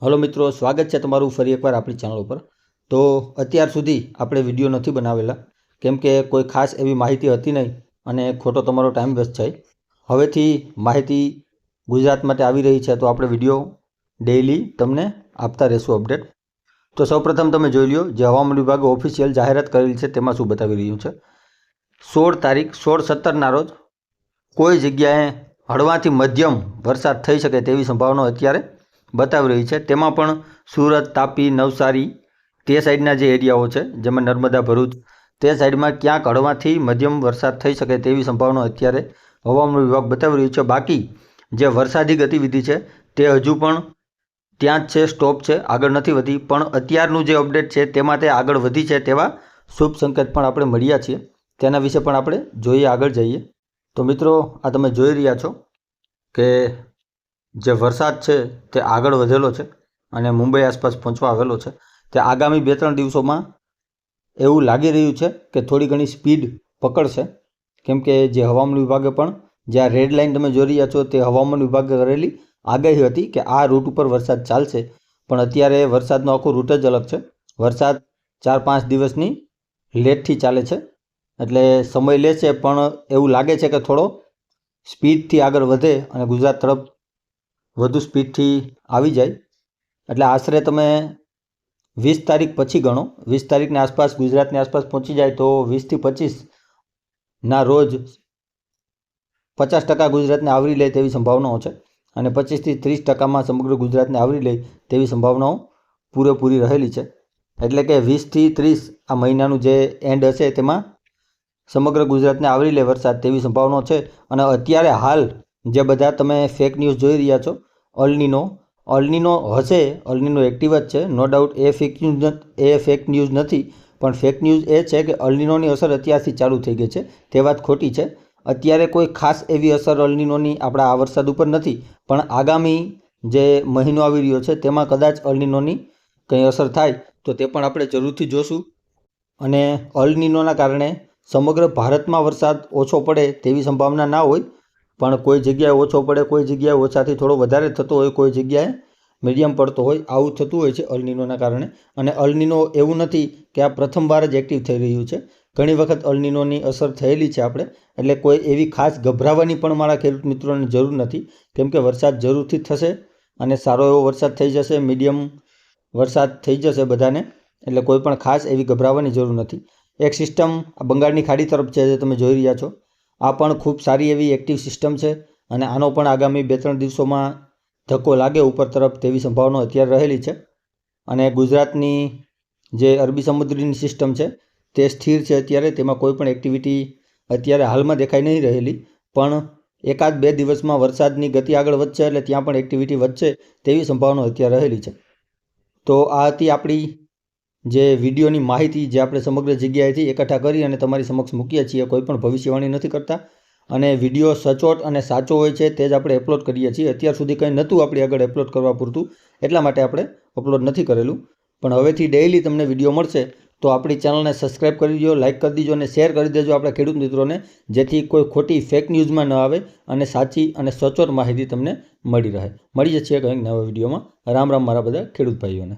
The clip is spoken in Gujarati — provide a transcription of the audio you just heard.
હલો મિત્રો, સ્વાગત છે તમારું ફરી એકવાર આપણી ચેનલ ઉપર। તો અત્યાર સુધી આપણે વિડીયો નથી બનાવેલા કેમ કે કોઈ ખાસ એવી માહિતી હતી નહીં અને ખોટો તમારો ટાઈમ વેસ્ટ થાય। હવેથી માહિતી ગુજરાત માટે આવી રહી છે તો આપણે વિડીયો ડેઇલી તમને આપતા રહેશું અપડેટ। તો સૌપ્રથમ તમે જોઈ લો, જે હવામાન વિભાગે ઓફિશિયલ જાહેરાત કરેલી છે તેમાં શું બતાવી રહ્યું છે। 16 તારીખ 16/17ના રોજ કોઈ જગ્યાએ હળવાથી મધ્યમ વરસાદ થઈ શકે તેવી સંભાવના અત્યારે બતાવી રહી છે। તેમાં પણ સુરત, તાપી, નવસારી તે સાઈડના જે એરિયાઓ છે, જેમાં નર્મદા, ભરૂચ તે સાઈડમાં ક્યાંક હળવાથી મધ્યમ વરસાદ થઈ શકે તેવી સંભાવના અત્યારે હવામાન વિભાગ બતાવી રહ્યું છે। બાકી જે વરસાદી ગતિવિધિ છે તે હજુ પણ ત્યાં જ છે, સ્ટોપ છે, આગળ નથી વધી। પણ અત્યારનું જે અપડેટ છે તેમાં તે આગળ વધી છે તેવા શુભ સંકેત પણ આપણે મળ્યા છીએ। તેના વિશે પણ આપણે જોઈએ, આગળ જઈએ। તો મિત્રો, આ તમે જોઈ રહ્યા છો કે જે વરસાદ છે તે આગળ વધેલો છે અને મુંબઈ આસપાસ પહોંચવા આવેલો છે। તે આગામી 2-3 દિવસોમાં એવું લાગી રહ્યું છે કે થોડી ઘણી સ્પીડ પકડશે, કેમ કે જે હવામાન વિભાગે પણ જે આ રેડ લાઇન તમે જોઈ રહ્યા છો તે હવામાન વિભાગે કરેલી આગાહી હતી કે આ રૂટ ઉપર વરસાદ ચાલશે। પણ અત્યારે વરસાદનો આખો રૂટ જ અલગ છે। વરસાદ 4-5 દિવસની લેટથી ચાલે છે, એટલે સમય લે છે, પણ એવું લાગે છે કે થોડો સ્પીડથી આગળ વધે અને ગુજરાત તરફ વધુ સ્પીડથી આવી જાય। એટલે આશરે તમે 20 તારીખ પછી ગણો, 20 તારીખની આસપાસ ગુજરાતની આસપાસ પહોંચી જાય તો 20 થી 25ના રોજ 50% ગુજરાતને આવરી લે તેવી સંભાવનાઓ છે અને 25 થી 30%માં સમગ્ર ગુજરાતને આવરી લે તેવી સંભાવનાઓ પૂરેપૂરી રહેલી છે। એટલે કે 20 થી 30 આ મહિનાનું જે એન્ડ હશે તેમાં સમગ્ર ગુજરાતને આવરી લે વરસાદ તેવી સંભાવનાઓ છે। અને અત્યારે હાલ જે બધા તમે ફેક ન્યૂઝ જોઈ રહ્યા છો, અલનીનો હશે, અલનીનો એક્ટિવ જ છે, નો ડાઉટ। એ ફેક ન્યૂઝ નથી, પણ ફેક ન્યૂઝ એ છે કે અલનીનોની અસર અત્યારથી ચાલુ થઈ ગઈ છે, તે વાત ખોટી છે। અત્યારે કોઈ ખાસ એવી અસર અલનીનોની આપણા આ વરસાદ ઉપર નથી, પણ આગામી જે મહિનો આવી રહ્યો છે તેમાં કદાચ અલનીનોની કંઈ અસર થાય તો તે પણ આપણે જરૂરથી જોશું। અને અલનીનોના કારણે સમગ્ર ભારતમાં વરસાદ ઓછો પડે તેવી સંભાવના ના હોય, પણ કોઈ જગ્યાએ ઓછો પડે, કોઈ જગ્યાએ ઓછાથી થોડો વધારે થતો હોય, કોઈ જગ્યાએ મીડિયમ પડતો હોય, આવું થતું હોય છે અલનીનોના કારણે। અને અલનીનો એવું નથી કે આ પ્રથમવાર જ એક્ટિવ થઈ રહ્યું છે, ઘણી વખત અલનીનોની અસર થયેલી છે આપણે। એટલે કોઈ એવી ખાસ ગભરાવાની પણ મારા ખેડૂત મિત્રોને જરૂર નથી, કેમ કે વરસાદ જરૂરથી થશે અને સારો એવો વરસાદ થઈ જશે, મીડિયમ વરસાદ થઈ જશે બધાને। એટલે કોઈ પણ ખાસ એવી ગભરાવાની જરૂર નથી। એક સિસ્ટમ આ બંગાળની ખાડી તરફ છે જે તમે જોઈ રહ્યા છો, આ પણ ખૂબ સારી એવી એક્ટિવ સિસ્ટમ છે અને આનો પણ આગામી 2-3 દિવસોમાં ધક્કો લાગે ઉપર તરફ તેવી સંભાવના અત્યારે રહેલી છે। અને ગુજરાતની જે અરબી સમુદ્રની સિસ્ટમ છે તે સ્થિર છે અત્યારે, તેમાં કોઈ પણ એક્ટિવિટી અત્યારે હાલમાં દેખાઈ નહીં રહેલી, પણ 1-2 દિવસમાં વરસાદની ગતિ આગળ વધશે એટલે ત્યાં પણ એક્ટિવિટી વધશે તેવી સંભાવના અત્યારે રહેલી છે। તો આ હતી આપણી જે વિડીયોની માહિતી, જે આપણે સમગ્ર જગ્યાએથી એકઠા કરી અને તમારી સમક્ષ મૂકીએ છીએ। કોઈ પણ ભવિષ્યવાણી નથી કરતા અને વિડીયો સચોટ અને સાચો હોય છે તે જ આપણે અપલોડ કરીએ છીએ। અત્યાર સુધી કંઈ નહોતું આપણી આગળ અપલોડ કરવા પૂરતું, એટલા માટે આપણે અપલોડ નથી કરેલું, પણ હવેથી ડેઇલી તમને વિડીયો મળશે। તો આપણી ચેનલને સબસ્ક્રાઈબ કરી દો, લાઇક કરી દીજો અને શેર કરી દેજો આપણા ખેડૂત મિત્રોને, જેથી કોઈ ખોટી ફેક ન્યૂઝમાં ન આવે અને સાચી અને સચોટ માહિતી તમને મળી રહે। મળીએ છીએ કંઈક નવા વિડીયોમાં। રામ રામ મારા બધા ખેડૂત ભાઈઓને।